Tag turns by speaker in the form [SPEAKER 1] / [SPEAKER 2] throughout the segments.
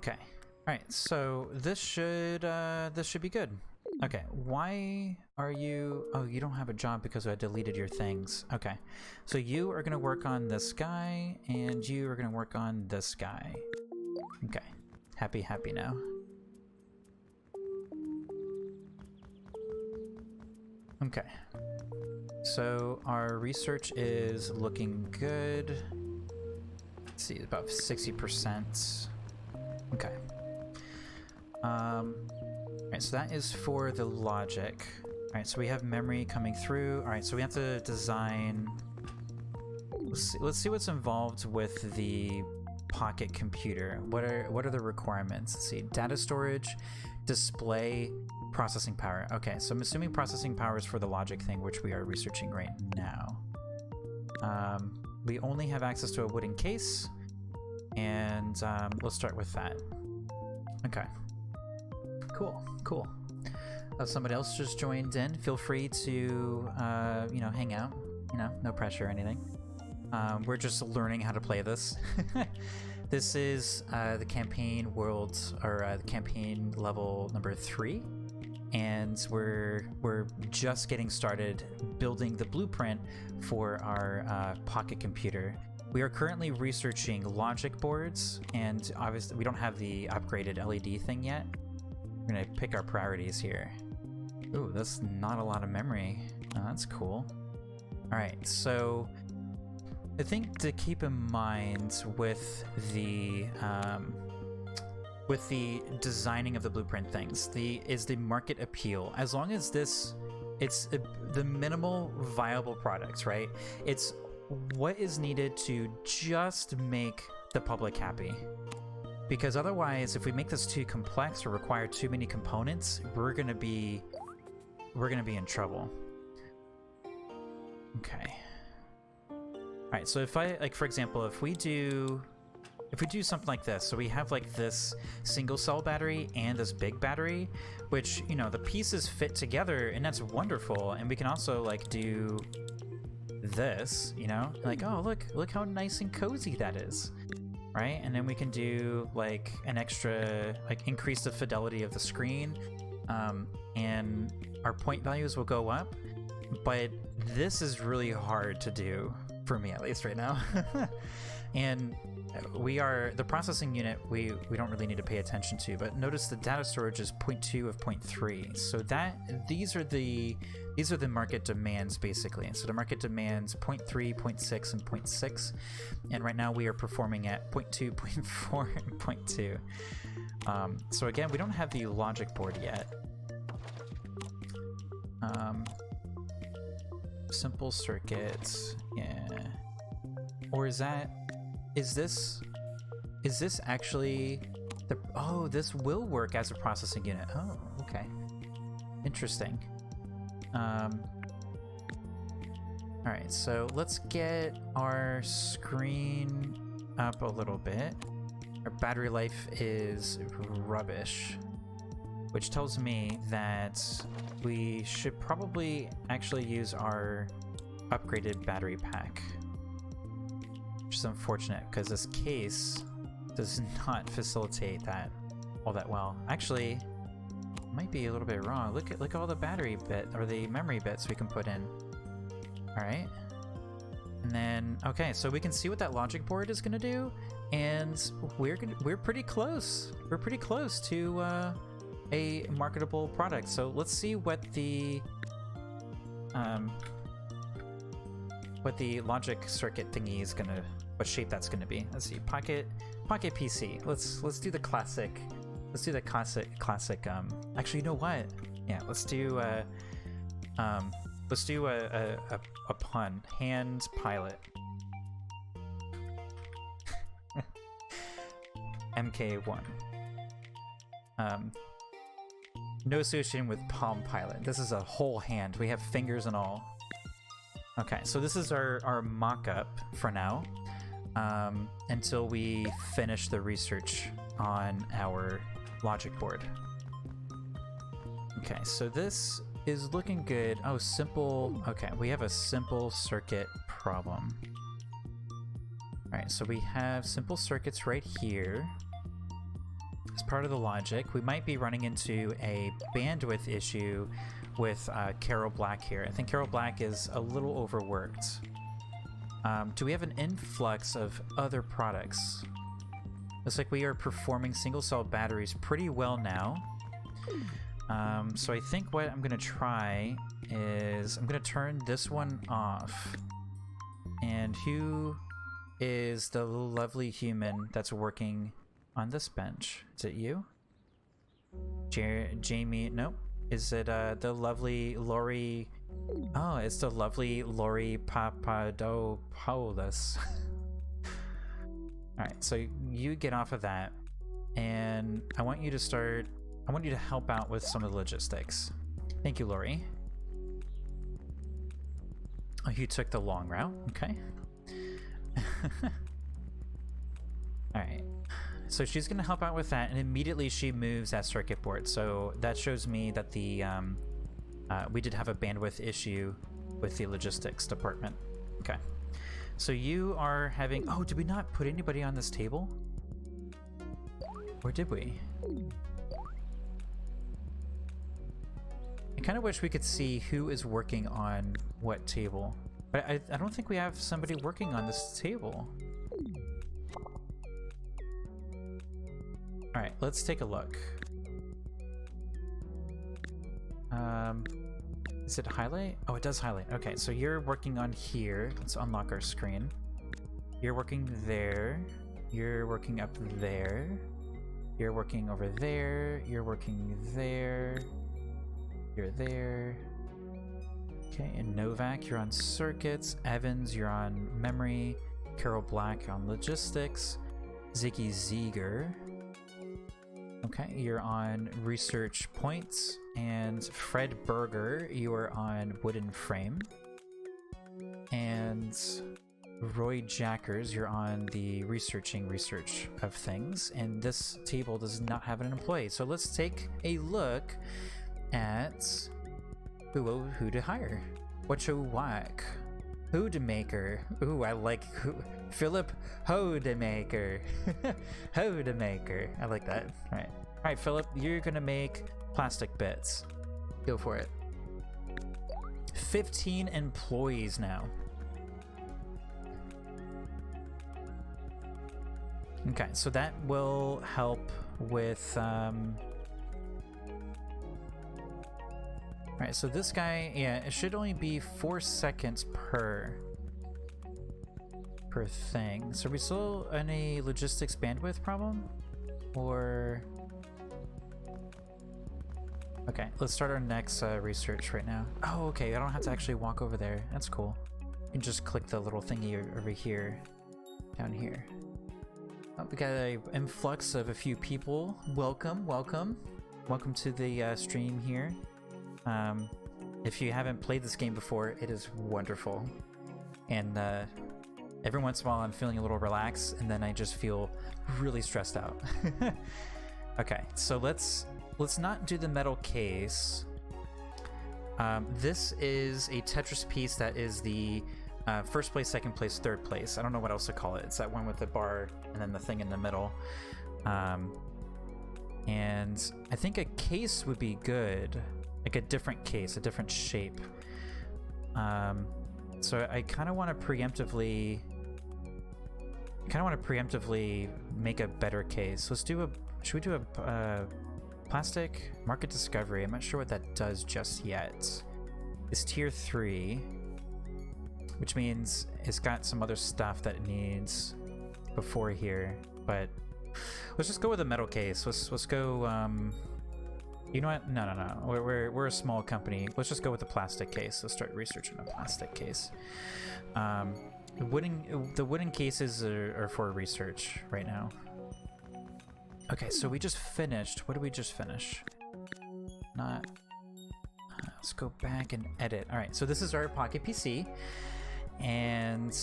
[SPEAKER 1] Okay. Alright, so this should be good. Okay, why are you... Oh, you don't have a job because I deleted your things. Okay, so you are going to work on this guy, and you are going to work on this guy. Okay, happy now. Okay, so our research is looking good. Let's see, about 60%. Okay. Alright, so that is for the logic. Alright, so we have memory coming through. Alright, so we have to design... Let's see what's involved with the pocket computer. What are the requirements? Let's see, data storage, display, processing power. Okay, so I'm assuming processing power is for the logic thing, which we are researching right now. We only have access to a wooden case, and let's start with that. Okay. Cool. Somebody else just joined in. Feel free to, you know, hang out. You know, no pressure or anything. We're just learning how to play this. This is the campaign world, or the campaign level number 3, and we're just getting started building the blueprint for our pocket computer. We are currently researching logic boards, and obviously we don't have the upgraded LED thing yet. We're gonna pick our priorities here. Ooh, that's not a lot of memory. Oh, that's cool. Alright, so I think to keep in mind with the designing of the blueprint things, is the market appeal. As long as it's the minimal viable products, right? It's what is needed to just make the public happy. Because otherwise, if we make this too complex or require too many components, we're gonna be in trouble. Okay. Alright, so if I, like, for example, if we do something like this, so we have like this single cell battery and this big battery, which, you know, the pieces fit together, and that's wonderful. And we can also like do this, you know, like, oh, look how nice and cozy that is. Right, and then we can do like an extra, like increase the fidelity of the screen, and our point values will go up. But this is really hard to do, for me at least right now. And the processing unit we don't really need to pay attention to, but notice the data storage is 0.2 of 0.3, so that these are the market demands basically. And so the market demands 0.3, 0.6, and 0.6, and right now we are performing at 0.2, 0.4, and 0.2. So again, we don't have the logic board yet. Simple circuits, yeah. Or is this actually the... Oh, this will work as a processing unit. Oh, okay. Interesting. Alright, so let's get our screen up a little bit. Our battery life is rubbish, which tells me that we should probably actually use our upgraded battery pack. Which is unfortunate, because this case does not facilitate that all that well. Actually, might be a little bit wrong. Look at all the battery bit, or the memory bits we can put in. All right, and then okay, so we can see what that logic board is gonna do, and we're pretty close. We're pretty close to a marketable product. So let's see what the logic circuit thingy is gonna, what shape that's gonna be. Let's see, pocket PC. Let's do the classic. Let's do the classic. Actually, you know what? Yeah, let's do a pun. Hand pilot. MK1. No association with Palm Pilot. This is a whole hand. We have fingers and all. Okay, so this is our mock-up for now, until we finish the research on our logic board. Okay, so this is looking good. Oh, simple. Okay, we have a simple circuit problem. All right, so we have simple circuits right here. as part of the logic. We might be running into a bandwidth issue with Carol Black here. I think Carol Black is a little overworked. Do we have an influx of other products? Looks like we are performing single-cell batteries pretty well now. So I think what I'm going to try is I'm going to turn this one off. And who is the lovely human that's working on this bench? Is it you? Jamie? Nope. Is it the lovely Lori? Oh, it's the lovely Lori Papadopoulos. Alright, so you get off of that, and I want you to help out with some of the logistics. Thank you, Lori. Oh, you took the long route? Okay. Alright. So she's going to help out with that, and immediately she moves that circuit board. So that shows me that the we did have a bandwidth issue with the logistics department. Okay. So you are having... Oh, did we not put anybody on this table? Or did we? I kind of wish we could see who is working on what table. But I don't think we have somebody working on this table. Alright, let's take a look. Is it highlight? Oh, it does highlight. Okay, so you're working on here. Let's unlock our screen. You're working there. You're working up there. You're working over there. You're working there. You're there. Okay, and Novak, you're on circuits. Evans, you're on memory. Carol Black on logistics. Ziggy Zeger. Okay, you're on research points. And Fred Berger, you are on wooden frame. And Roy Jackers, you're on the research of things. And this table does not have an employee. So let's take a look at who to hire. What you like? Hodemaker. Ooh, I like Philip Hodemaker. Hodemaker. I like that. All right. All right, Philip, you're going to make plastic bits. Go for it. 15 employees now. Okay, so that will help with... Alright, so this guy, yeah, it should only be 4 seconds per thing. So are we still in a logistics bandwidth problem? Or... Okay, let's start our next research right now. Oh, okay, I don't have to actually walk over there. That's cool. You can just click the little thingy over here, down here. Oh, we got an influx of a few people. Welcome, welcome. Welcome to the stream here. If you haven't played this game before, it is wonderful. And every once in a while I'm feeling a little relaxed, and then I just feel really stressed out. Okay, so let's not do the metal case. This is a Tetris piece that is the first place, second place, third place. I don't know what else to call it. It's that one with the bar and then the thing in the middle. And I think a case would be good. Like a different case, a different shape. So I kind of want to preemptively... make a better case. Let's do a... Should we do a plastic market discovery? I'm not sure what that does just yet. It's tier 3, which means it's got some other stuff that it needs before here. But let's just go with a metal case. Let's go. You know what? No. We're a small company. Let's just go with the plastic case. Let's start researching a plastic case. The wooden cases are for research right now. Okay, so we just finished. What did we just finish? Let's go back and edit. All right, so this is our Pocket PC, and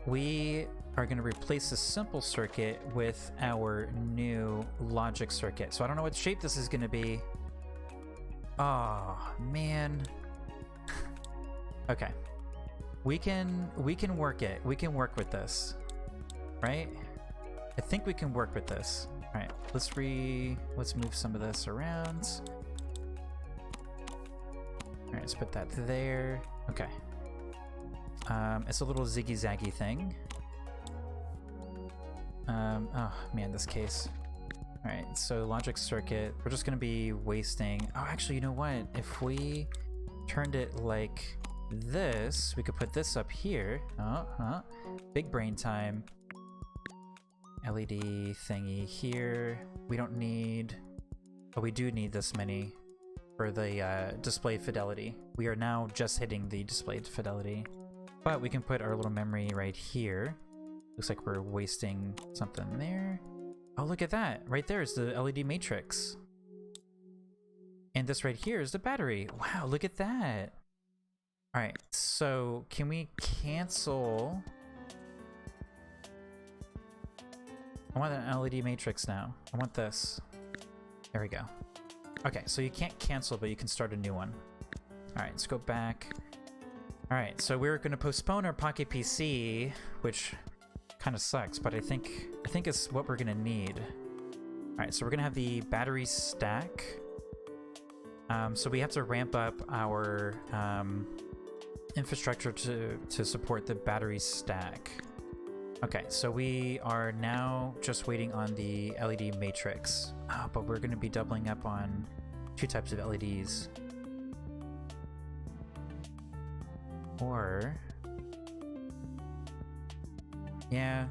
[SPEAKER 1] we are going to replace the simple circuit with our new logic circuit. So I don't know what shape this is going to be. Oh man. Okay, we can work it. We can work with this, right? I think we can work with this. Alright, let's move some of this around. Alright, let's put that there. Okay. It's a little ziggy-zaggy thing. Oh man, this case. Alright, so logic circuit, we're just gonna be wasting... Oh, actually, you know what? If we turned it like this, we could put this up here. Big brain time. LED thingy here. We don't need... Oh, we do need this many for the display fidelity. We are now just hitting the displayed fidelity. But we can put our little memory right here. Looks like we're wasting something there. Oh, look at that. Right there is the LED matrix. And this right here is the battery. Wow, look at that. All right, so can we cancel? I want an LED matrix now. I want this. There we go. Okay, so you can't cancel, but you can start a new one. All right, let's go back. All right, so we're going to postpone our Pocket PC, which kind of sucks, but I think it's what we're going to need. All right, so we're going to have the battery stack. So we have to ramp up our infrastructure to support the battery stack. Okay, so we are now just waiting on the LED matrix, but we're going to be doubling up on 2 types of LEDs. Or... yeah,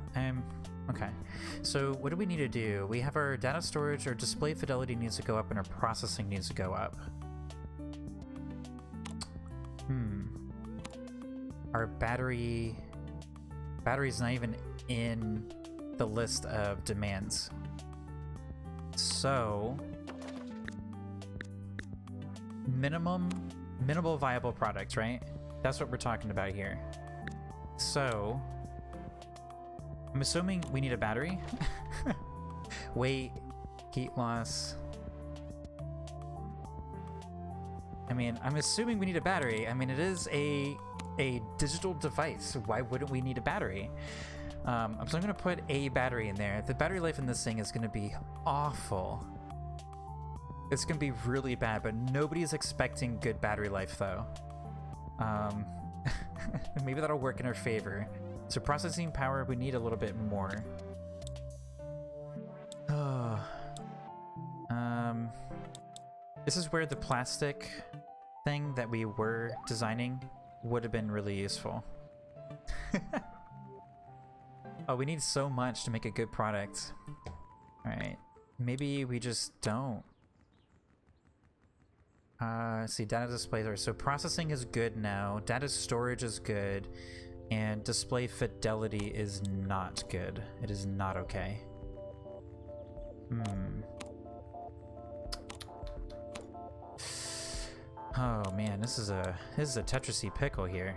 [SPEAKER 1] okay. So what do we need to do? We have our data storage, our display fidelity needs to go up, and our processing needs to go up. Our battery's not even in the list of demands. So minimal viable product, right? That's what we're talking about here. So I'm assuming we need a battery. Weight, heat loss. I mean, I'm assuming we need a battery. I mean, it is a digital device. Why wouldn't we need a battery? So I'm going to put a battery in there. The battery life in this thing is going to be awful. It's going to be really bad, but nobody's expecting good battery life, though. Maybe that'll work in our favor. So processing power, we need a little bit more. Oh. This is where the plastic thing that we were designing would have been really useful. Oh, we need so much to make a good product. Alright, maybe we just don't. See, data displays are... so processing is good now, data storage is good, and display fidelity is not good. It is not okay. Oh man, this is a Tetrisy pickle here.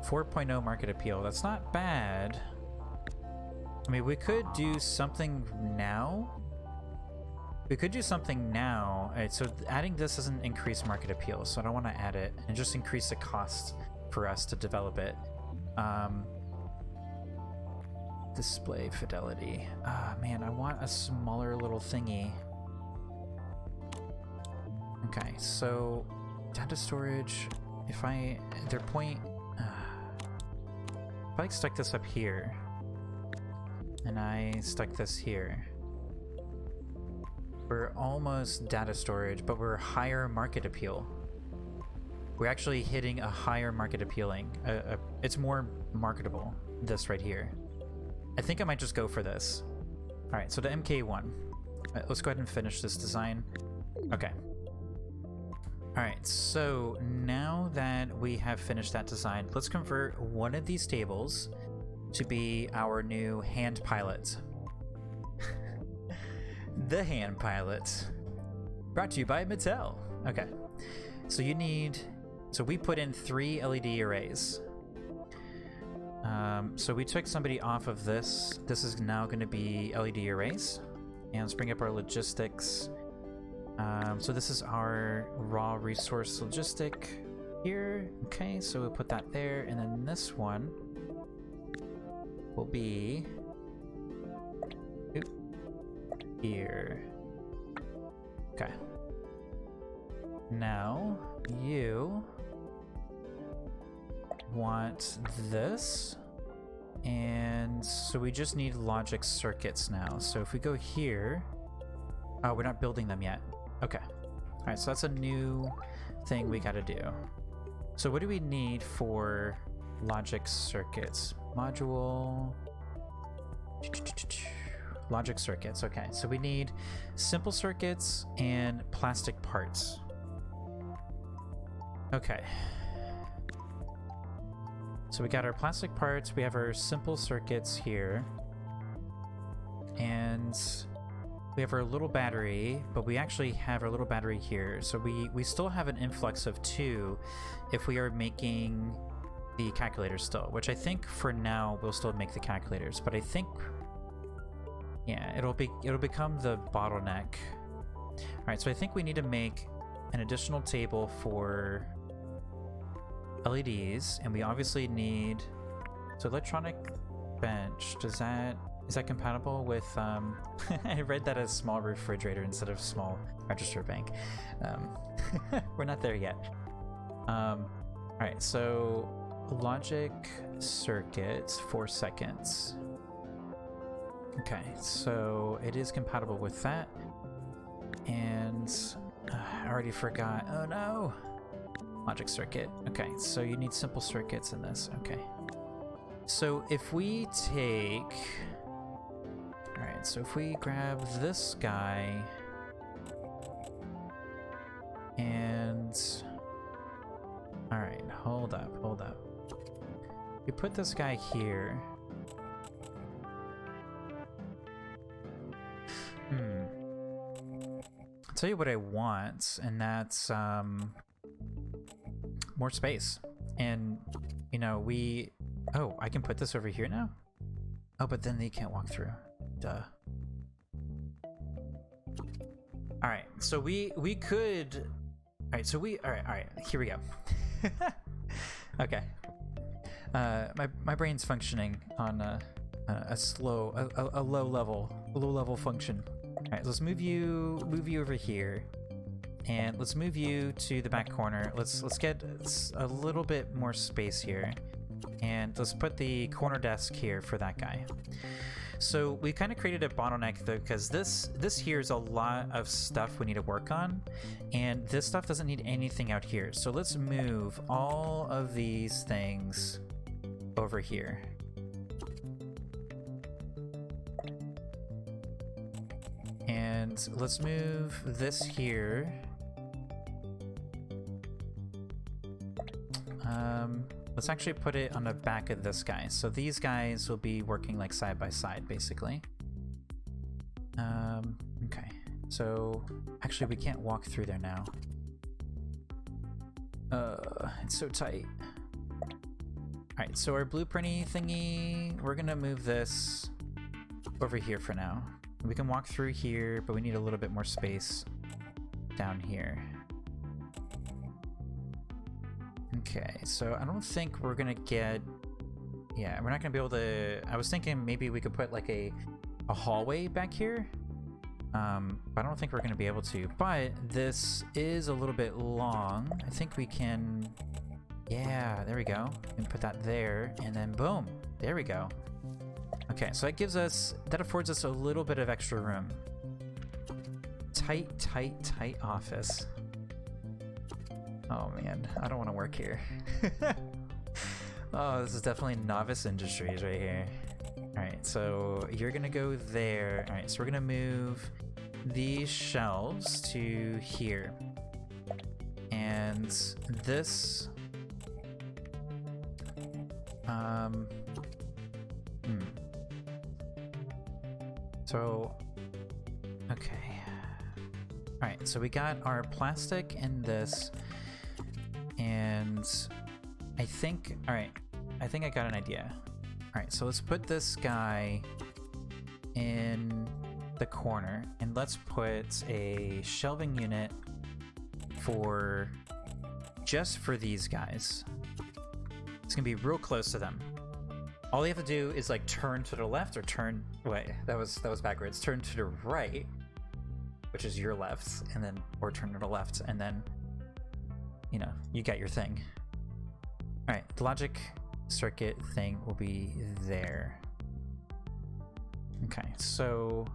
[SPEAKER 1] 4.0 market appeal. That's not bad. I mean, we could do something now. Alright, so adding this doesn't increase market appeal, so I don't want to add it and just increase the cost for us to develop it. Display fidelity. Ah, man, I want a smaller little thingy. Okay, so data storage, if I stuck this up here and I stuck this here, we're almost data storage, but we're higher market appeal. We're actually hitting a higher market appealing. It's more marketable, this right here. I think I might just go for this. All right, so the MK1. Let's go ahead and finish this design. Okay. Alright, so now that we have finished that design, let's convert one of these tables to be our new hand pilot. The hand pilot. Brought to you by Mattel. Okay, so so we put in 3 LED arrays. So we took somebody off of this. This is now going to be LED arrays. And let's bring up our logistics. So this is our raw resource logistic here. Okay, so we'll put that there, and then this one will be here. Okay. Now, you want this. And so we just need logic circuits now. So if we go here... Oh, we're not building them yet. Okay. Alright, so that's a new thing we gotta do. So what do we need for logic circuits? Module... Logic circuits, okay. So we need simple circuits and plastic parts. Okay. So we got our plastic parts, we have our simple circuits here. And we have our little battery, but we actually have our little battery here. So we still have an influx of 2 if we are making the calculators still, which I think for now we'll still make the calculators, but I think, yeah, it'll become the bottleneck. All right, so I think we need to make an additional table for LEDs, and we obviously need, so electronic bench, is that compatible with, I read that as small refrigerator instead of small register bank. We're not there yet. All right, so logic circuits, 4 seconds. Okay, so it is compatible with that. And I already forgot. Oh no! Logic circuit. Okay, so you need simple circuits in this. Okay. So if we take... Alright, so if we grab this guy... And... Alright, hold up. We put this guy here. I'll tell you what I want, and that's more space. And, you know, we... Oh, I can put this over here now? Oh, but then they can't walk through. Duh. Alright, so we could... Alright, so we... Alright, here we go. Okay. My brain's functioning on a low level function. Alright, let's move you over here. And let's move you to the back corner. Let's get a little bit more space here. And let's put the corner desk here for that guy. So we kind of created a bottleneck though, because this here is a lot of stuff we need to work on, and this stuff doesn't need anything out here. So let's move all of these things over here. And let's move this here. Let's actually put it on the back of this guy. So these guys will be working like side by side, basically. Okay. So actually we can't walk through there now. It's so tight. Alright, so our blueprinty thingy, we're gonna move this over here for now. We can walk through here, but we need a little bit more space down here. Okay, so I don't think we're gonna get... Yeah, we're not gonna be able to... I was thinking maybe we could put like a hallway back here. But I don't think we're gonna be able to. But this is a little bit long. I think we can... Yeah, there we go. We can put that there, and then boom, there we go. Okay, so that gives us... That affords us a little bit of extra room. Tight, tight, tight office. Oh man, I don't want to work here. Oh, this is definitely Novice Industries right here. Alright, so you're gonna go there. Alright, so we're gonna move these shelves to here. And this... So... Okay. Alright, so we got our plastic in this... And I think, all right, I think I got an idea. All right, so let's put this guy in the corner, and let's put a shelving unit for just for these guys. It's gonna be real close to them. All you have to do is like turn to the left or turn, wait, that was backwards. Turn to the right, which is your left, and then, or turn to the left, and then, you know, you got your thing. All right, the logic circuit thing will be there. Okay, so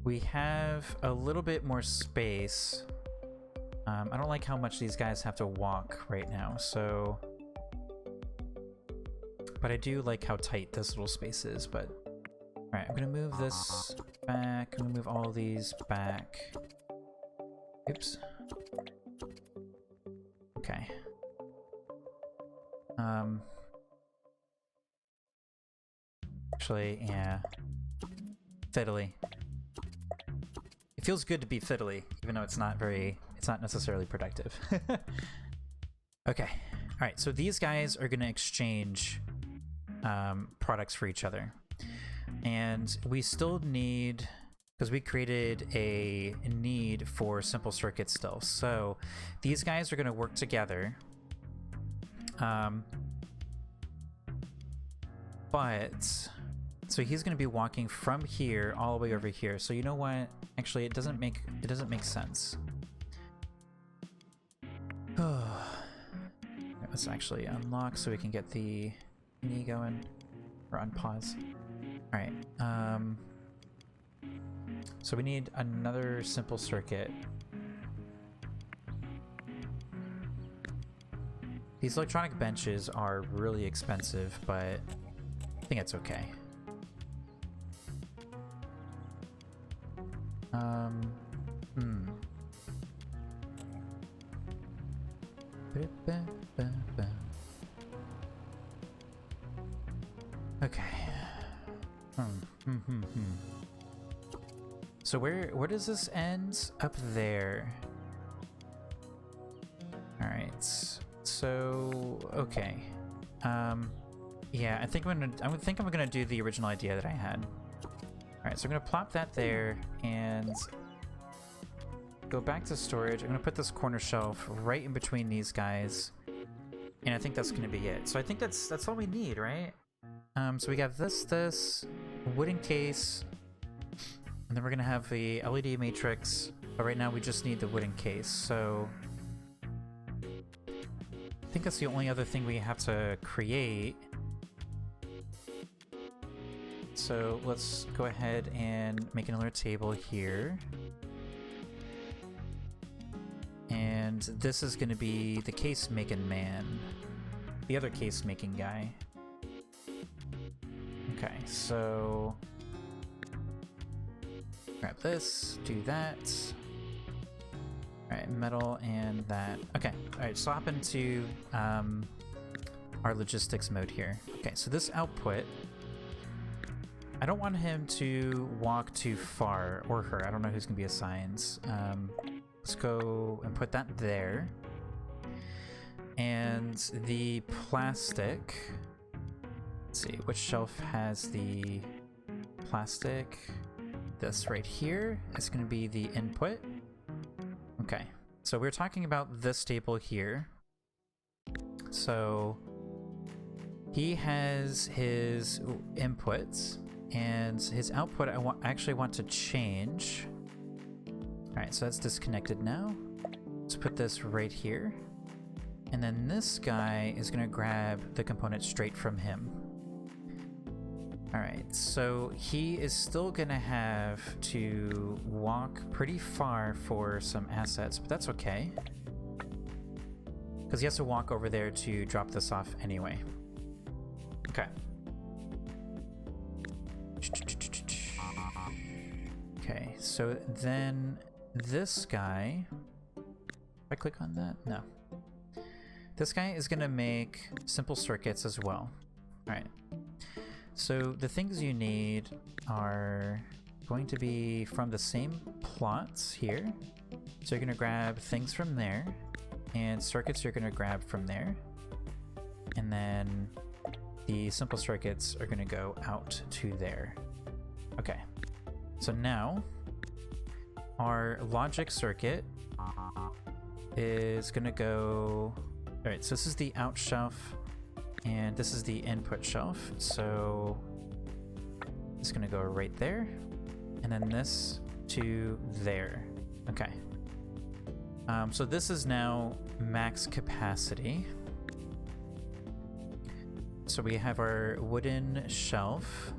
[SPEAKER 1] we have a little bit more space. I don't like how much these guys have to walk right now, so... But I do like how tight this little space is, but... Alright, I'm gonna move this back, I'm gonna move all of these back. Oops. Okay. Actually, yeah. Fiddly. It feels good to be fiddly, even though it's not necessarily productive. Okay. Alright, so these guys are gonna exchange products for each other. And we still need, because we created a need for simple circuits still. So these guys are gonna work together. So he's going to be walking from here all the way over here. So you know what? Actually, it doesn't make sense. Let's actually unlock so we can get the thingy going. Or unpause. All right. So we need another simple circuit. These electronic benches are really expensive, but I think it's okay. Okay. So where does this end? Up there. All right. So okay. Yeah, I think I'm gonna do the original idea that I had. All right, so I'm gonna plop that there and go back to storage. I'm gonna put this corner shelf right in between these guys, and I think that's gonna be it. So I think that's all we need, right? So we got this wooden case, and then we're gonna have the LED matrix. But right now we just need the wooden case. So I think that's the only other thing we have to create. So let's go ahead and make another table here. And this is going to be the case making man. The other case making guy. Okay, so grab this, do that. Alright, metal and that. Okay, alright, so hop into our logistics mode here. Okay, so this output, I don't want him to walk too far, or her. I don't know who's going to be assigned. Let's go and put that there. And the plastic... Let's see, which shelf has the plastic? This right here is going to be the input. Okay, so we're talking about this table here. So he has his inputs. And his output, I actually want to change. All right, so that's disconnected now. Let's put this right here. And then this guy is gonna grab the component straight from him. All right, so he is still gonna have to walk pretty far for some assets, but that's okay. Because he has to walk over there to drop this off anyway. Okay. Okay, so then this guy, if I click on that, no. This guy is gonna make simple circuits as well. All right, so the things you need are going to be from the same plots here. So you're gonna grab things from there, and circuits you're gonna grab from there. And then the simple circuits are gonna go out to there. Okay, so now our logic circuit is gonna go... Alright, so this is the out shelf, and this is the input shelf. So it's gonna go right there, and then this to there. Okay. So this is now max capacity. So we have our wooden shelf.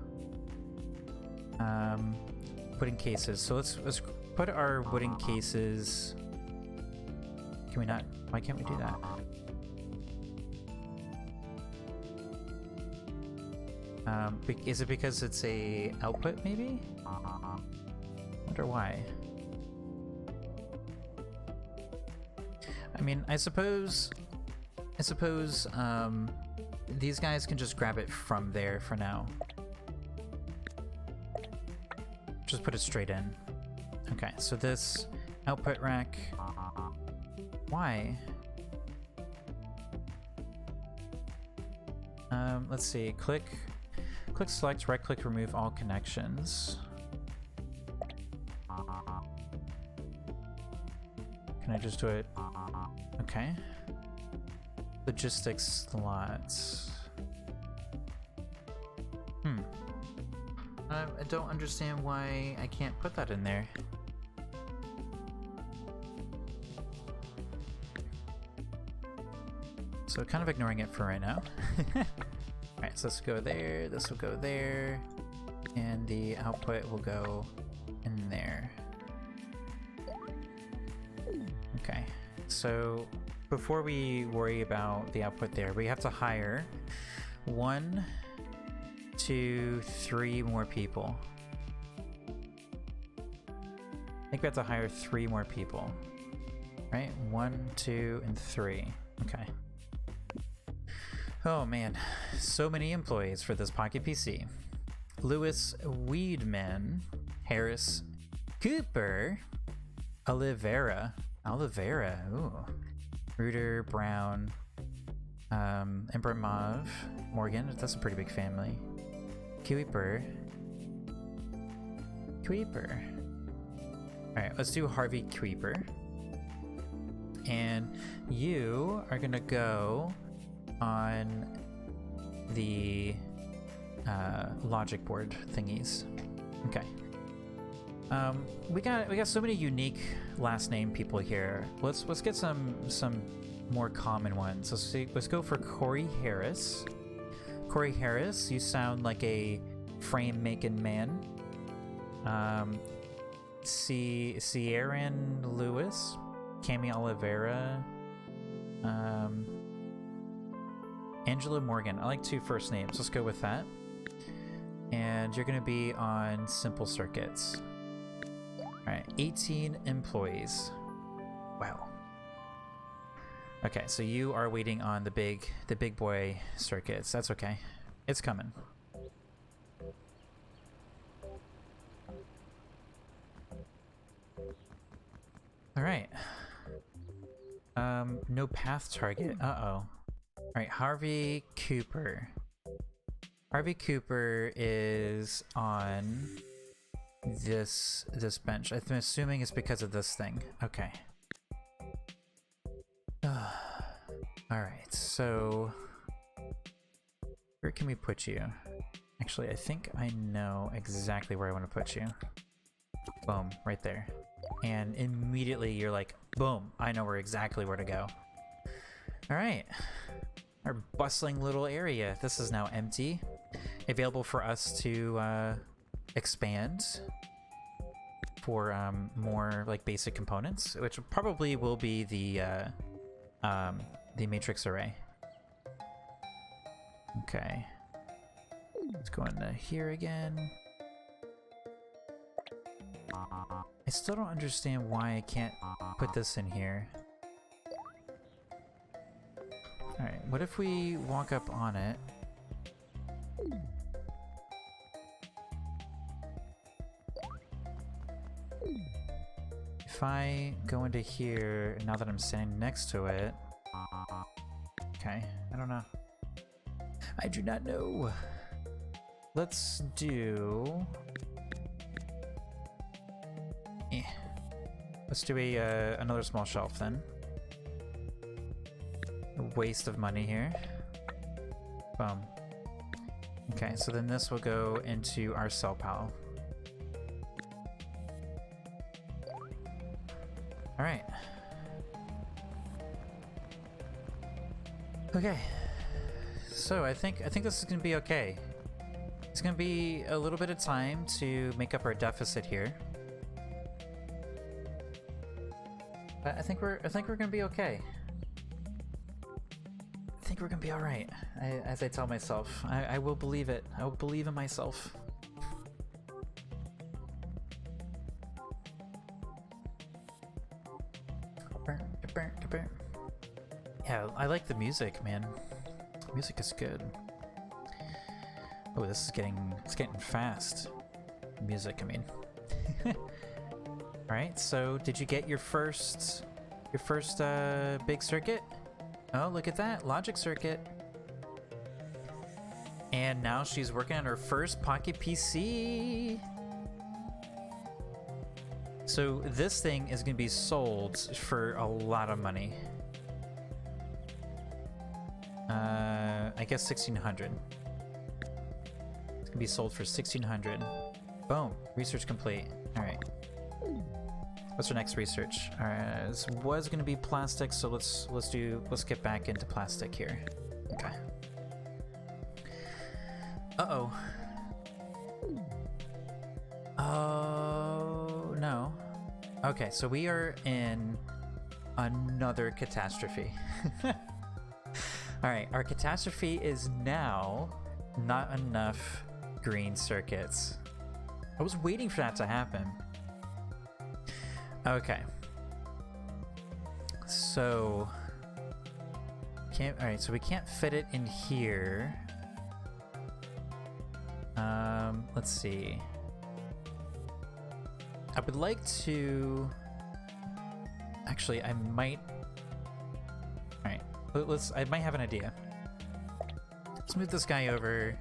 [SPEAKER 1] Wooden cases. So let's put our wooden cases. Can we not? Why can't we do that? Is it because it's a output maybe? Wonder why. I mean, I suppose these guys can just grab it from there for now. Just put it straight in. Okay, so this output rack. Why? Let's see. Click select, right click, remove all connections. Can I just do it? Okay. Logistics slots. I don't understand why I can't put that in there. So kind of ignoring it for right now. Alright, so this will go there, this will go there, and the output will go in there. Okay, so before we worry about the output there, we have to hire 1, 2, 3 more people. I think we have to hire 3 more people. Right? 1, 2, and 3. Okay. Oh man, so many employees for this Pocket PC. Lewis Weedman, Harris Cooper, Oliveira, ooh. Reuter, Brown, Imbremov, Morgan, that's a pretty big family. Kuiper. Alright, let's do Harvey Kuiper. And you are gonna go on the logic board thingies. Okay. We got so many unique last name people here. Let's get some more common ones. Let's go for Corey Harris. Corey Harris, you sound like a frame making man. Sierran Lewis, Cami Oliveira, Angela Morgan. I like 2 first names. Let's go with that. And you're going to be on simple circuits. Alright, 18 employees. Wow. Okay, so you are waiting on the big boy circuits. That's okay. It's coming. Alright. No path target. Uh-oh. Alright, Harvey Cooper. Harvey Cooper is on this bench. I'm assuming it's because of this thing. Okay. Alright, so where can we put you? Actually, I think I know exactly where I want to put you. Boom, right there. And immediately you're like, boom, I know exactly where to go. Alright. Our bustling little area. This is now empty. Available for us to expand for more like basic components, which probably will be the matrix array. Okay. Let's go into here again. I still don't understand why I can't put this in here. Alright, what if we walk up on it? If I go into here, now that I'm standing next to it... Okay, I don't know. I do not know. Let's do... Let's do another small shelf then. A waste of money here. Boom. Okay, so then this will go into our cell pal. All right. Okay. So I think this is gonna be okay. It's gonna be a little bit of time to make up our deficit here. But I think we're gonna be okay. I think we're gonna be all right. As I tell myself, I will believe it. I will believe in myself. Yeah, I like the music, man. The music is good. Oh, it's getting fast. Music, I mean. Alright, so did you get your first big circuit? Oh, look at that, logic circuit. And now she's working on her first Pocket PC. So this thing is going to be sold for a lot of money. I guess 1,600. It's gonna be sold for 1,600. Boom, research complete. All right. What's our next research? All right, this was gonna be plastic, so let's get back into plastic here. Okay. Uh-oh. Oh no. Okay, so we are in another catastrophe. Alright, our catastrophe is now not enough green circuits. I was waiting for that to happen. Okay. So alright, so we can't fit it in here. Let's see. I would like to... Actually, I might... Alright, I might have an idea. Let's move this guy over.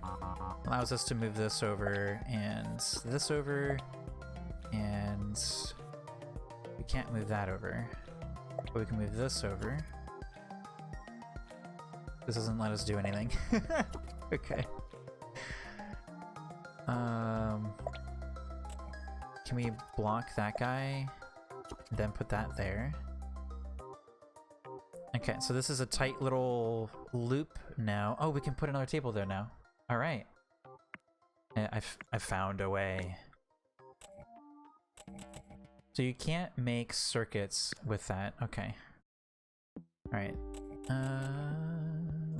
[SPEAKER 1] Allows us to move this over, and this over, and we can't move that over. But we can move this over. This doesn't let us do anything. Okay. Can we block that guy? Then put that there. Okay, so this is a tight little loop now. Oh, we can put another table there now. All right. I found a way. So you can't make circuits with that. Okay. All right.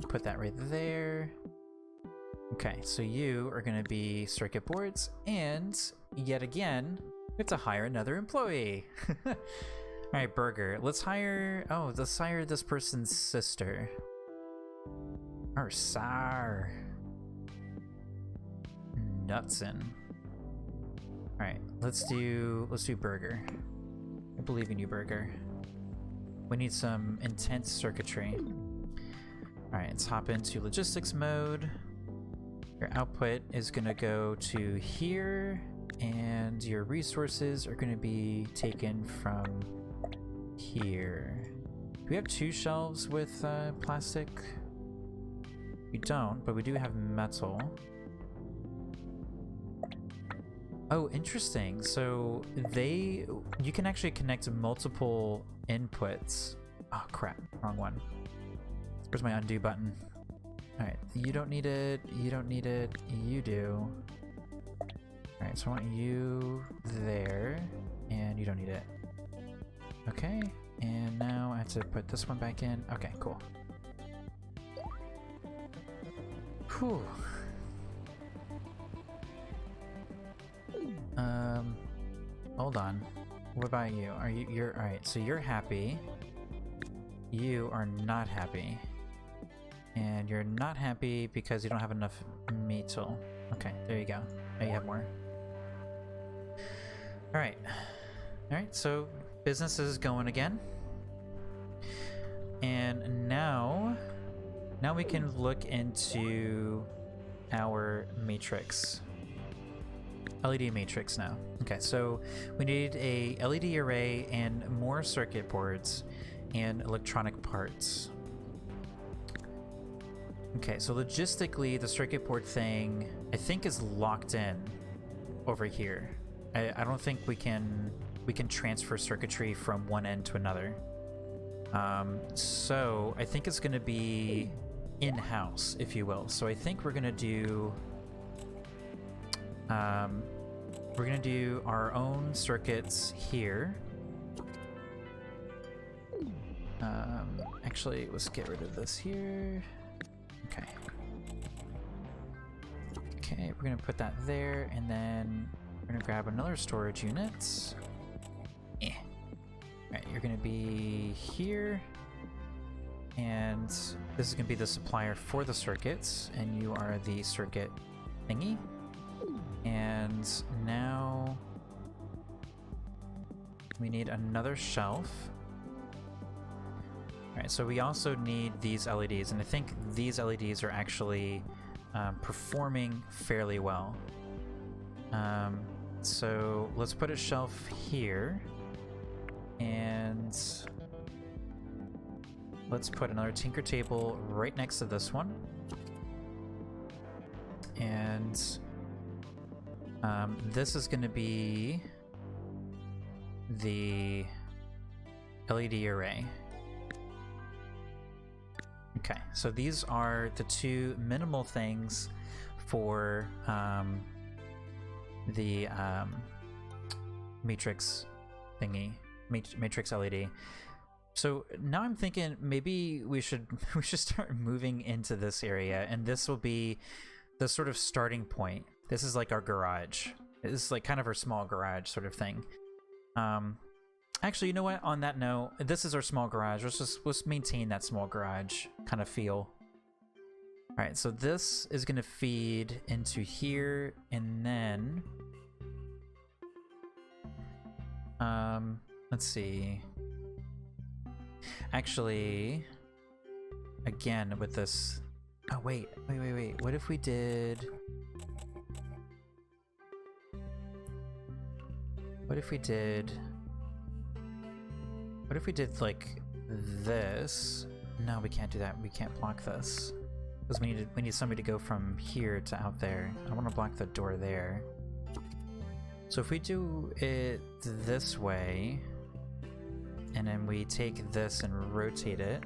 [SPEAKER 1] Put that right there. Okay, so you are going to be circuit boards, and yet again, we have to hire another employee. All right, Burger. Let's hire this person's sister. Or Sar. Nutson. All right, let's do Burger. I believe in you, Burger. We need some intense circuitry. All right, let's hop into logistics mode. Your output is gonna go to here, and your resources are gonna be taken from here. Do we have 2 shelves with plastic? We don't, but we do have metal. Oh, interesting. So you can actually connect multiple inputs. Oh crap, wrong one. Where's my undo button? Alright, you don't need it, you don't need it, you do. Alright, so I want you there, and you don't need it. Okay, and now I have to put this one back in. Okay, cool. Whew. Hold on. What about you? You're alright, so you're happy. You are not happy. And you're not happy because you don't have enough metal. Okay, there you go. Now you have more. Alright. Alright, so business is going again. And now we can look into our matrix. LED matrix now. Okay, so we need a LED array and more circuit boards and electronic parts. Okay, so logistically, the circuit board thing, I think, is locked in over here. I don't think we can we can transfer circuitry from one end to another. So I think it's going to be in-house, if you will. So I think we're going to do our own circuits here. Actually, let's get rid of this here. Okay. Okay, we're gonna put that there, and then we're gonna grab another storage unit. Alright, you're gonna be here, and this is gonna be the supplier for the circuits, and you are the circuit thingy. And now we need another shelf. Alright, so we also need these LEDs, and I think these LEDs are actually performing fairly well. So let's put a shelf here, and let's put another tinker table right next to this one. And this is going to be the LED array. Okay, so these are the two minimal things for the matrix thingy, matrix LED. So now I'm thinking maybe we should start moving into this area, and this will be the sort of starting point. This is like our garage. This is like kind of our small garage sort of thing. Actually, you know what? On that note, this is our small garage. Let's maintain that small garage kind of feel. All right, so this is going to feed into here, and then let's see. Actually, again with this. Oh wait. What if we did? What if we did like this? No, we can't do that. We can't block this because we need somebody to go from here to out there. I want to block the door there. So if we do it this way, and then we take this and rotate it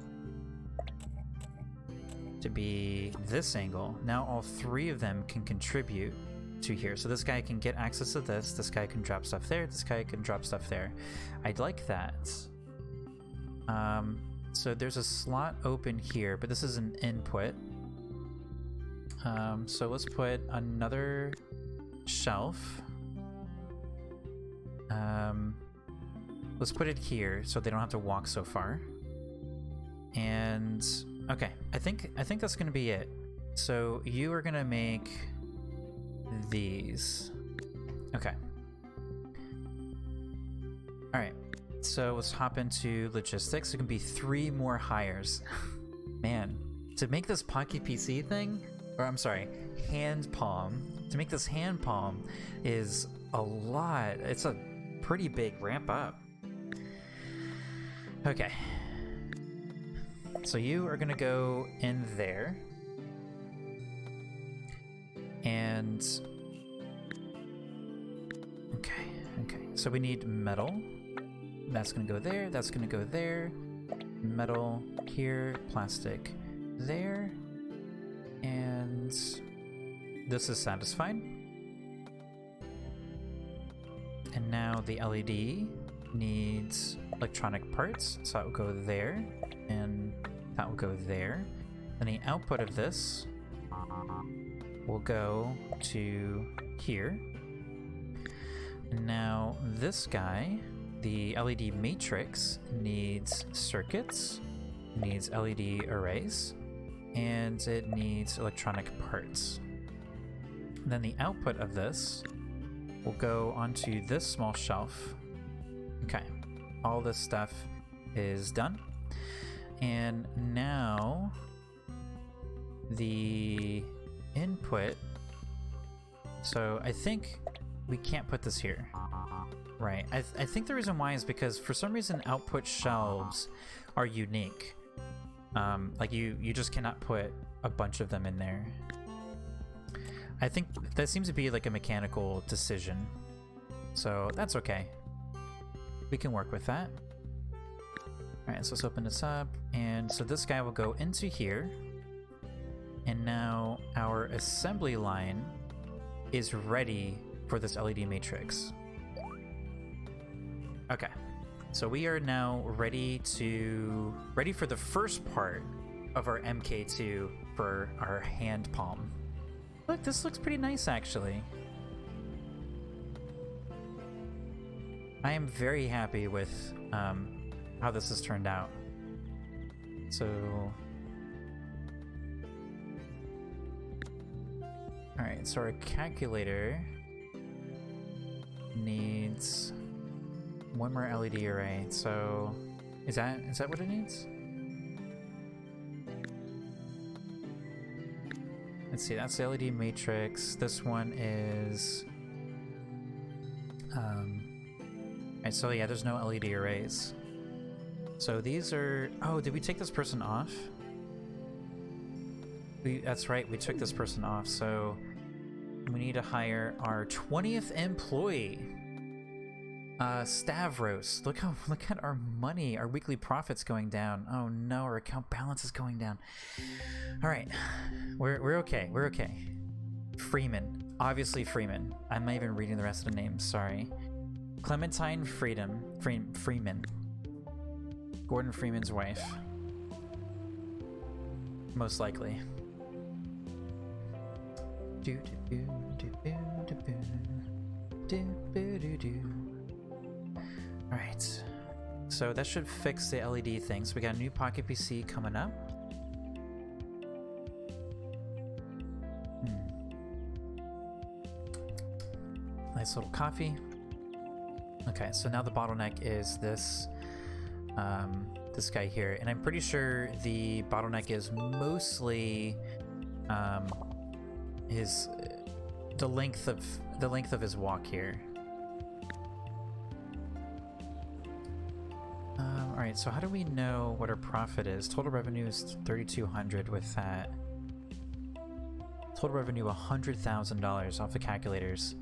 [SPEAKER 1] to be this angle, now all three of them can contribute to here. So this guy can get access to this guy can drop stuff there, this guy can drop stuff there. I'd like that. So there's a slot open here, but this is an input. So let's put another shelf. Let's put it here so they don't have to walk so far. And okay, I think that's gonna be it. So you are gonna make these. Okay. All right. So let's hop into logistics. There can be 3 more hires. Man, to make this Pocket PC thing, or I'm sorry, hand palm. To make this hand palm is a lot. It's a pretty big ramp up. Okay. So you are gonna go in there. And okay. So we need metal. That's gonna go there, that's gonna go there. Metal here, plastic there. And this is satisfied. And now the LED needs electronic parts, so that will go there, and that will go there. And the output of this will go to here. And now this guy, the LED matrix, needs circuits, needs LED arrays, and it needs electronic parts. And then the output of this will go onto this small shelf. Okay, all this stuff is done. And now the input. So I think we can't put this here. Right, I think the reason why is because for some reason output shelves are unique. Like you just cannot put a bunch of them in there. I think that seems to be like a mechanical decision. So that's okay. We can work with that. Alright, so let's open this up. And so this guy will go into here. And now our assembly line is ready for this LED matrix. Okay. So we are now ready for the first part of our MK2 for our hand palm. Look, this looks pretty nice actually. I am very happy with how this has turned out. So, all right, so our calculator needs one more LED array. So, is that what it needs? Let's see, that's the LED matrix. This one is alright, so yeah, there's no LED arrays. So these are... Oh, did we take this person off? That's right, we took this person off, so we need to hire our 20th employee. Stavros. Look at our money, our weekly profits going down. Oh no, our account balance is going down. Alright, we're okay, we're okay. Freeman. Obviously Freeman. I'm not even reading the rest of the names, sorry. Clementine Freeman. Gordon Freeman's wife. Most likely. Alright. So that should fix the LED thing. So we got a new Pocket PC coming up. Nice little coffee. Okay, so now the bottleneck is this this guy here, and I'm pretty sure the bottleneck is mostly the length of his walk here. All right, so how do we know what our profit is? Total revenue is 3,200 with that. Total revenue $100,000 off the calculators.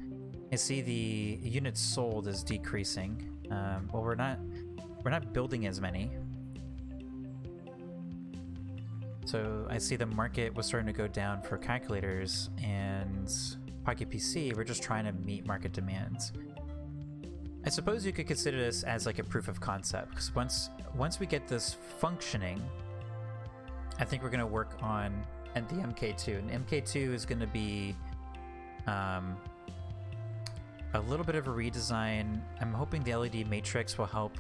[SPEAKER 1] I see the units sold is decreasing. Well, we're not building as many. So I see the market was starting to go down for calculators and Pocket PC. We're just trying to meet market demands. I suppose you could consider this as like a proof of concept, because once we get this functioning, I think we're going to work on the MK2. And MK2 is going to be a little bit of a redesign. I'm hoping the LED matrix will help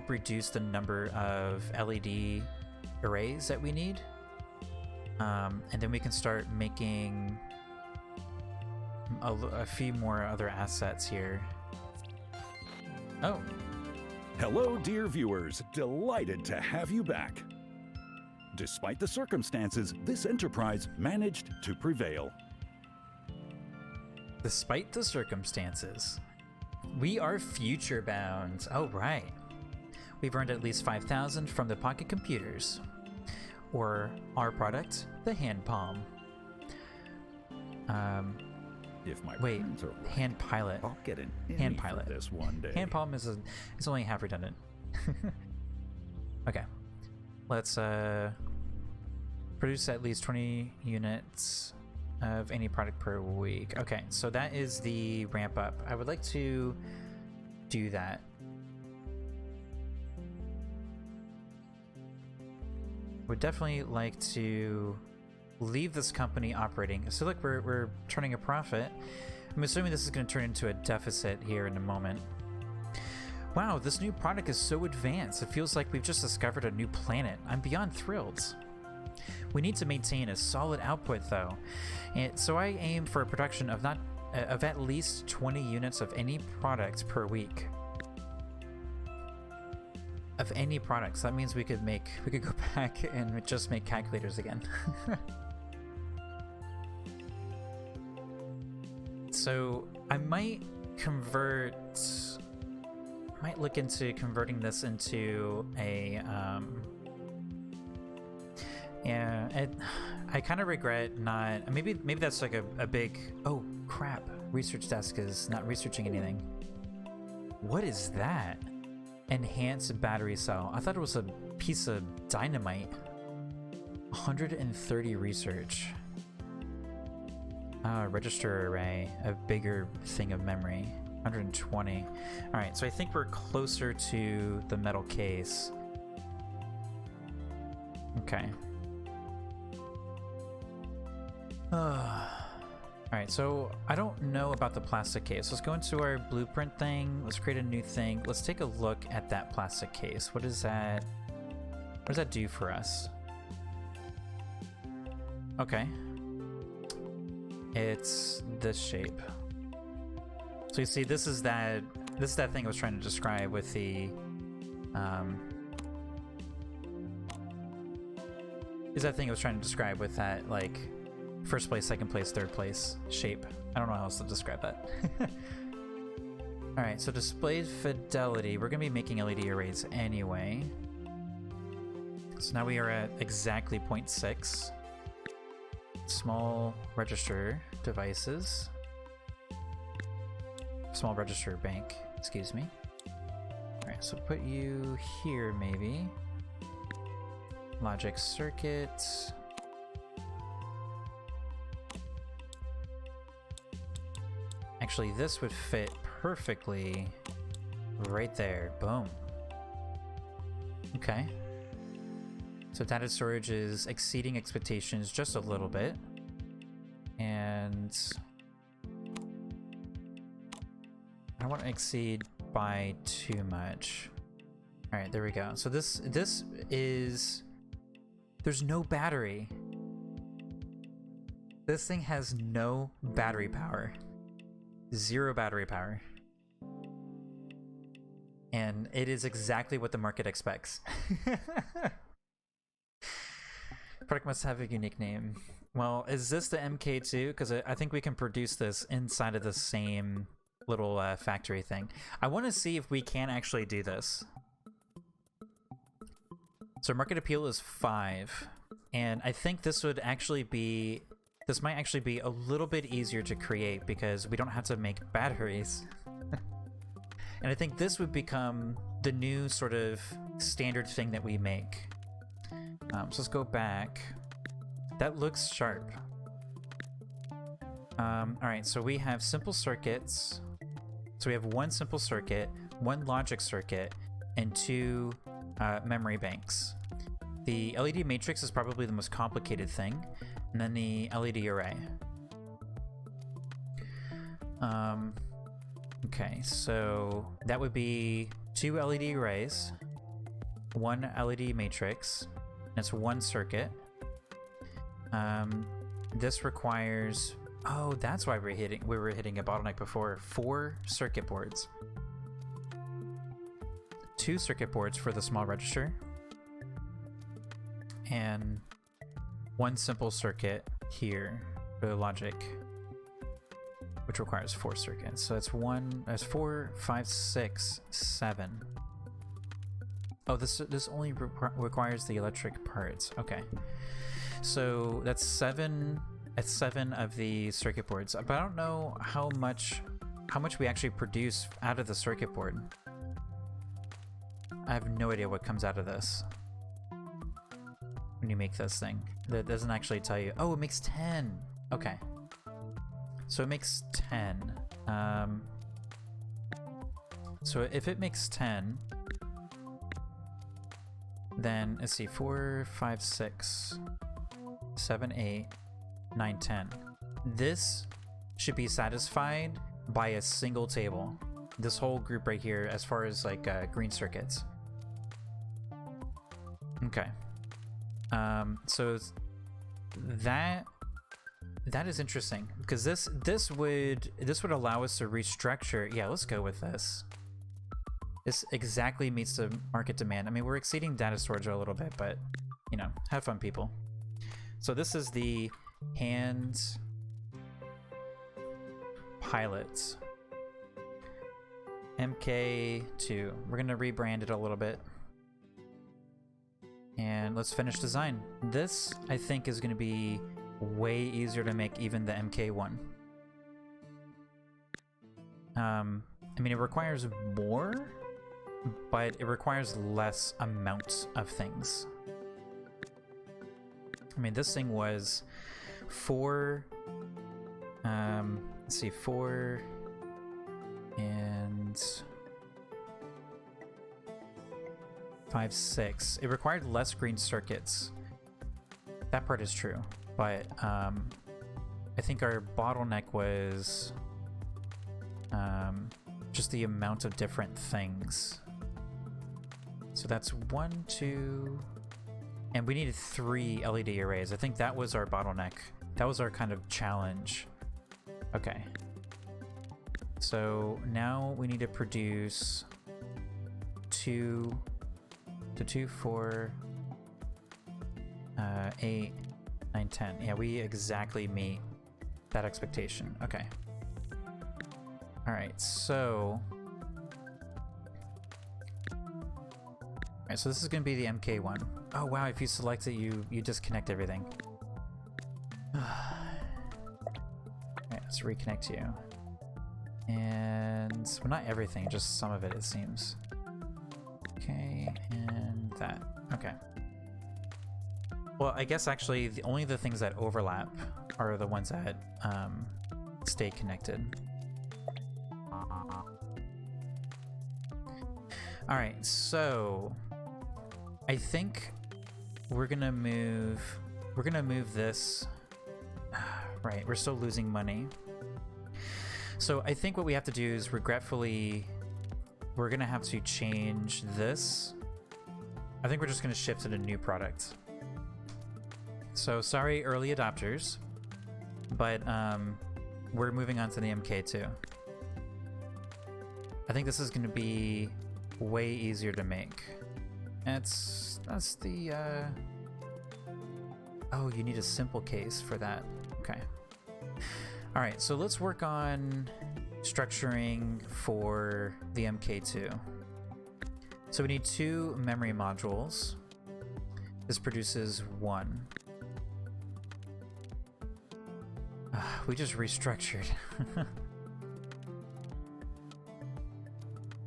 [SPEAKER 1] reduce the number of LED arrays that we need, and then we can start making a few more other assets here. Oh,
[SPEAKER 2] hello dear viewers, delighted to have you back. Despite the circumstances, this enterprise managed to prevail.
[SPEAKER 1] Despite the circumstances, we are future bound. Oh, right. We've earned at least 5,000 from the Pocket computers, or our product, the hand palm.
[SPEAKER 2] If my
[SPEAKER 1] wait,
[SPEAKER 2] plans are right,
[SPEAKER 1] hand pilot.
[SPEAKER 2] I'll get an Emmy
[SPEAKER 1] hand
[SPEAKER 2] for
[SPEAKER 1] pilot.
[SPEAKER 2] this one day.
[SPEAKER 1] Hand palm is only half redundant. Okay, let's produce at least 20 units of any product per week. Okay, so that is the ramp up. I would like to do that. Would definitely like to leave this company operating. So look, we're turning a profit. I'm assuming this is going to turn into a deficit here in a moment. Wow, this new product is so advanced. It feels like we've just discovered a new planet. I'm beyond thrilled. We need to maintain a solid output though. And so I aim for a production of at least 20 units of any product per week. Of any products. That means we could go back and just make calculators again. So I might look into converting this into a I kind of regret not. Maybe that's like a big. Oh crap! Research desk is not researching anything. What is that? Enhanced battery cell. I thought it was a piece of dynamite. 130 research. Register array, a bigger thing of memory. 120. Alright, so I think we're closer to the metal case. Okay. Alright, so I don't know about the plastic case. Let's go into our blueprint thing. Let's create a new thing. Let's take a look at that plastic case. What is that? What does that do for us? Okay. It's this shape. So you see, this is that thing I was trying to describe with the like first place, second place, third place shape. I don't know how else to describe that. Alright, so displayed fidelity. We're gonna be making LED arrays anyway. So now we are at exactly 0.6. Small register devices. Small register bank, excuse me. Alright, so put you here maybe. Logic circuits. Actually, this would fit perfectly right there. Boom. Okay. So data storage is exceeding expectations just a little bit. And I don't want to exceed by too much. All right, there we go. So this is, there's no battery. This thing has no battery power. Zero battery power. And it is exactly what the market expects. Product must have a unique name. Well, is this the MK2? Because I think we can produce this inside of the same little factory thing. I want to see if we can actually do this. So market appeal is 5. And I think this would actually be... This might actually be a little bit easier to create because we don't have to make batteries. And I think this would become the new sort of standard thing that we make. So let's go back. That looks sharp. Alright, so we have simple circuits. So we have one simple circuit, one logic circuit, and 2 memory banks. The LED matrix is probably the most complicated thing, and then the LED array. Okay, so that would be 2 LED arrays, 1 LED matrix, and it's 1 circuit. This requires, oh, that's why we were hitting a bottleneck before. 4 circuit boards. 2 circuit boards for the small register, and 1 simple circuit here for the logic, which requires 4 circuits. So that's 4, 5, 6, 7. Oh, this only requires the electric parts. Okay, so that's 7. That's 7 of the circuit boards. But I don't know how much we actually produce out of the circuit board. I have no idea what comes out of this when you make this thing. That doesn't actually tell you. Oh, it makes 10. Okay, so it makes 10. So if it makes 10, then let's see, 4, 5, 6, 7, 8, 9, 10. This should be satisfied by a single table. This whole group right here, as far as like green circuits. Okay. So that is interesting because this would allow us to restructure. Yeah, let's go with this. This exactly meets the market demand. I mean, we're exceeding data storage a little bit, but you know, have fun, people. So this is the hand pilot MK2. We're gonna rebrand it a little bit. And let's finish design. This, I think, is going to be way easier to make even the MK1. I mean, it requires more, but it requires less amount of things. I mean, this thing was 4, let's see, 4 and 5, 6. It required less green circuits. That part is true, but I think our bottleneck was just the amount of different things. So that's 1, 2, and we needed 3 LED arrays. I think that was our bottleneck. That was our kind of challenge. Okay. So now we need to produce 2 to 2, 4, 8, 9, 10. Yeah, we exactly meet that expectation. Okay. Alright, so... Alright, so this is going to be the MK one. Oh wow, if you select it, you disconnect everything. Alright, let's reconnect you. And... well, not everything, just some of it, it seems. Okay, and that. Okay. Well, I guess actually only the things that overlap are the ones that stay connected. Alright, so I think we're gonna move this. Right, we're still losing money. So I think what we have to do is, regretfully, we're gonna have to change this. I think we're just gonna shift to the new product. So sorry, early adopters, but we're moving on to the MK2. I think this is gonna be way easier to make. That's the oh, you need a simple case for that. Okay. All right, so let's work on structuring for the MK2. So we need 2 memory modules. This produces 1. We just restructured.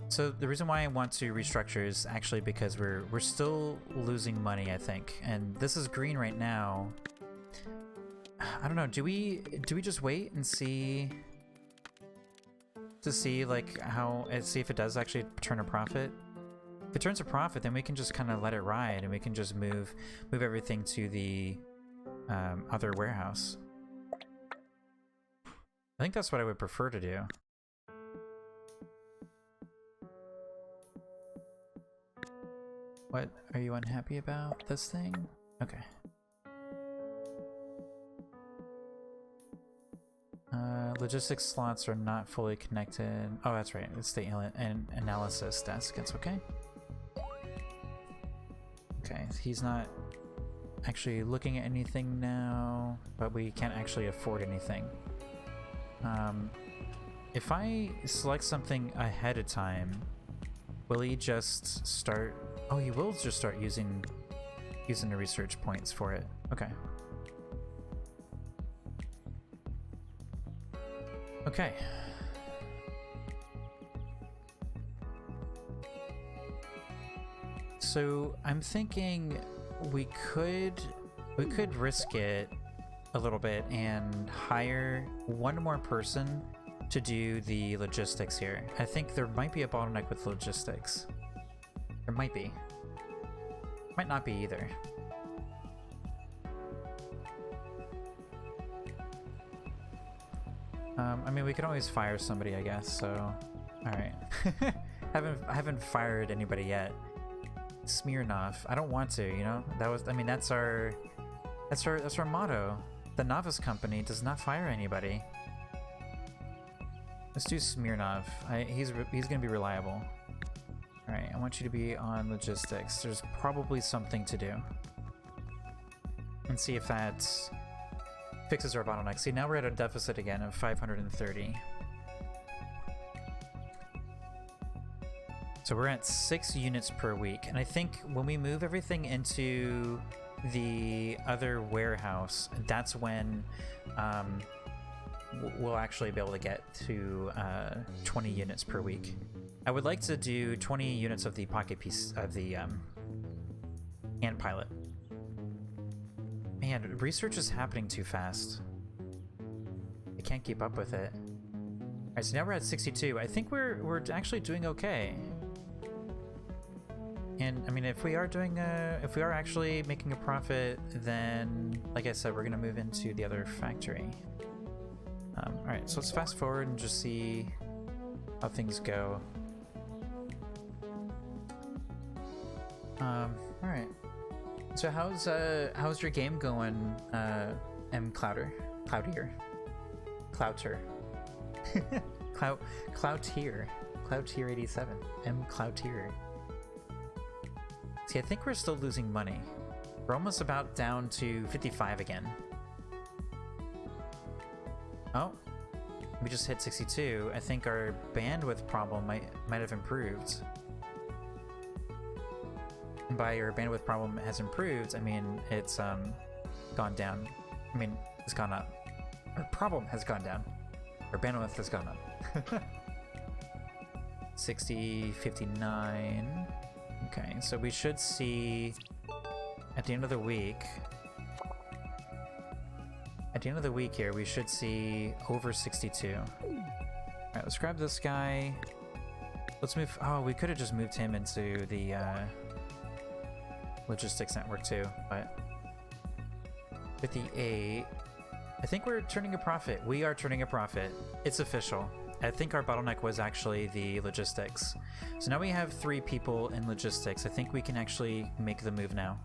[SPEAKER 1] So the reason why I want to restructure is actually because we're still losing money, I think. And this is green right now. I don't know, do we just wait and see to see like see if it does actually turn a profit? If it turns a profit, then we can just kind of let it ride and we can just move everything to the other warehouse. I think that's what I would prefer to do. What are you unhappy about this thing? Okay. Logistics slots are not fully connected. Oh, that's right. It's the analysis desk. It's okay. Okay, he's not actually looking at anything now, but we can't actually afford anything. If I select something ahead of time, will he just start? Oh, he will just start using the research points for it. Okay. Okay. So I'm thinking we could risk it a little bit and hire 1 more person to do the logistics here. I think there might be a bottleneck with logistics. There might be. Might not be either. I mean, we could always fire somebody, I guess, so... Alright. I haven't fired anybody yet. Smirnoff. I don't want to, you know? That's our motto. The Novice company does not fire anybody. Let's do Smirnoff. He's gonna be reliable. Alright, I want you to be on logistics. There's probably something to do. And see if that fixes our bottleneck. See, now we're at a deficit again of 530. So we're at 6 units per week. And I think when we move everything into the other warehouse, that's when we'll actually be able to get to 20 units per week. I would like to do 20 units of the pocket piece of the hand pilot. Man, research is happening too fast. I can't keep up with it. Alright, so now we're at 62. I think we're actually doing okay. And I mean, if we are actually making a profit, then like I said, we're gonna move into the other factory. Alright, so let's fast forward and just see how things go. Alright. So how's your game going, Cloudier? Cloutier 87. Cloutier. See, I think we're still losing money. We're almost about down to 55 again. Oh, we just hit 62. I think our bandwidth problem might have improved. And by our bandwidth problem has improved, I mean it's gone down. I mean it's gone up. Our problem has gone down. Our bandwidth has gone up. 60, 59. Okay, so we should see at the end of the week. At the end of the week here, we should see over 62. Alright, let's grab this guy. Let's move. Oh, we could have just moved him into the logistics network too, but 58. I think we're turning a profit. We are turning a profit. It's official. I think our bottleneck was actually the logistics. So now we have 3 people in logistics. I think we can actually make the move now.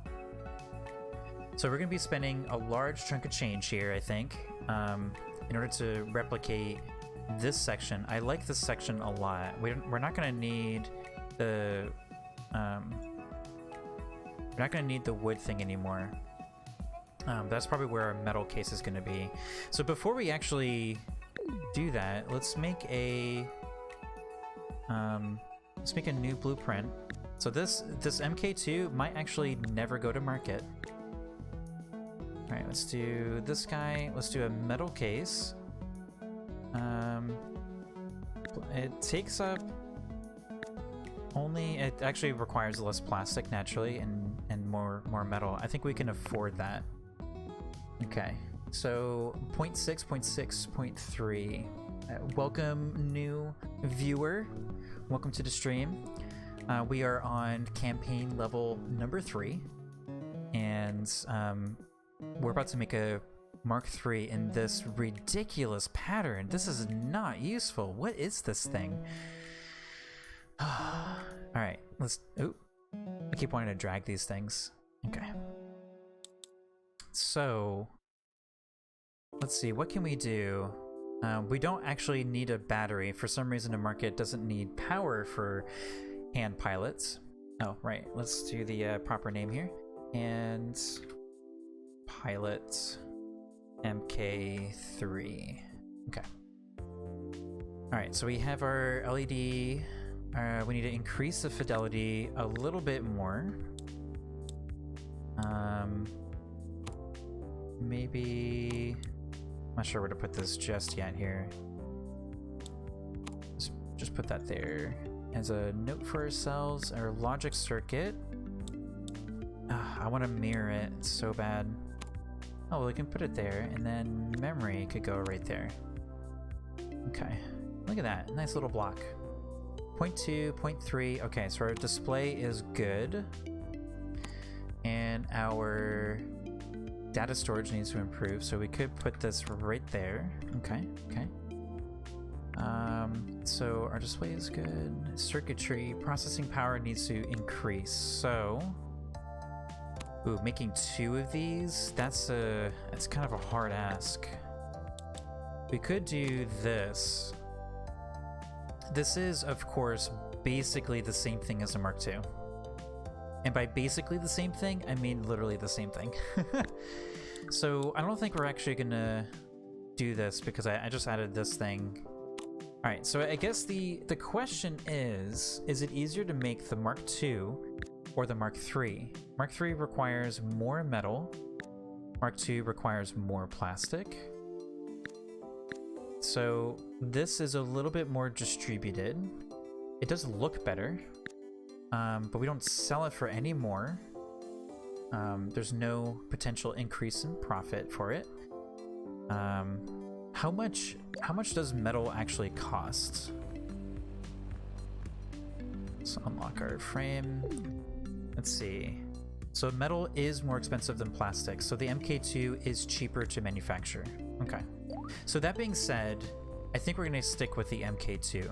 [SPEAKER 1] So we're going to be spending a large chunk of change here, I think, in order to replicate this section. I like this section a lot. We're not going to need the wood thing anymore. That's probably where our metal case is going to be. So before we actually do that, let's make a new blueprint. So this MK2 might actually never go to market. All right, let's do this guy. Let's do a metal case. It takes up only. It actually requires less plastic naturally and more metal. I think we can afford that. Okay. So 0.6, 0.6, 0.3. Welcome, new viewer. Welcome to the stream. We are on campaign level number 3, and we're about to make a Mark III in this ridiculous pattern. This is not useful. What is this thing? All right, let's. Ooh, I keep wanting to drag these things. Okay. So. Let's see, what can we do? We don't actually need a battery. For some reason, the market doesn't need power for hand pilots. Oh, right. Let's do the proper name here. And pilot MK3. Okay. All right, so we have our LED. We need to increase the fidelity a little bit more. Maybe. I'm not sure where to put this just yet here. Just put that there as a note for ourselves. Our logic circuit. I want to mirror it so bad. Oh, well, we can put it there, and then memory could go right there. Okay, look at that, nice little block. 0.2, 0.3. Okay, so our display is good, and our data storage needs to improve, so we could put this right there. Okay. So our display is good. Circuitry, processing power needs to increase. So, ooh, making 2 of these, that's kind of a hard ask. We could do this. This is, of course, basically the same thing as a Mark II. And by basically the same thing, I mean literally the same thing. So I don't think we're actually gonna do this because I just added this thing. All right, so I guess the question is it easier to make the Mark II or the Mark III? Mark III requires more metal. Mark II requires more plastic. so this is a little bit more distributed. It does look better, but we don't sell it for any more. There's no potential increase in profit for it. How much does metal actually cost? Let's unlock our frame. Let's see. So metal is more expensive than plastic, so the MK2 is cheaper to manufacture. Okay. So that being said, I think we're going to stick with the MK2.